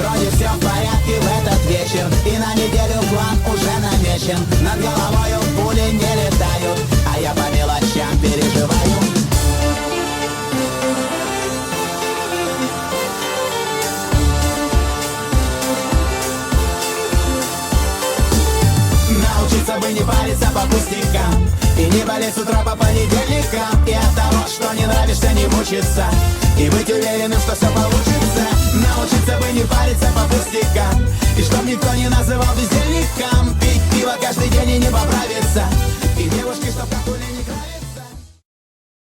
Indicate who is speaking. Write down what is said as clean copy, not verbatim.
Speaker 1: вроде все в порядке в этот вечер. И на неделю план уже намечен. Над головою пули не летают, а я по мелочам переживаю. Научиться бы не париться по пустякам и не болеть с утра по понедельникам. И от того, что не нравишься, не мучиться, и быть уверенным, что все получится. Научиться бы не париться по